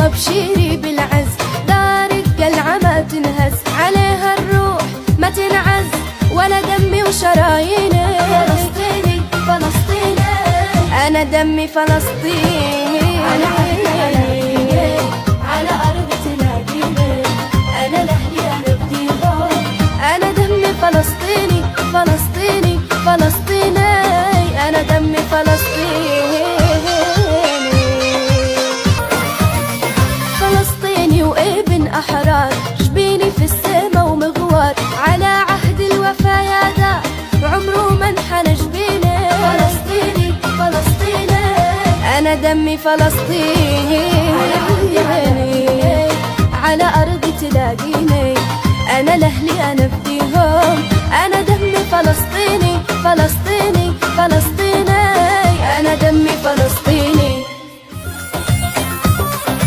وابشري بالعز، دار القلعة ما تنهز، عليها الروح ما تنعز، ولا دمي وشراييني. فلسطيني فلسطيني أنا دمي فلسطيني، على عهدي على أرض تلاقيني، أنا لأهلي أنا بديهم، أنا دمي فلسطيني فلسطيني فلسطيني، أنا دمي فلسطيني. فلسطيني وابن أحرار، جبيني في السما ومغوار، على عهد الوفا يا دار عمره ما انحنى جبيني. فلسطيني فلسطيني أنا دمي فلسطيني، على أرض تلاقيني، أنا لأهلي أنا بديهم، أنا دمي فلسطيني فلسطيني.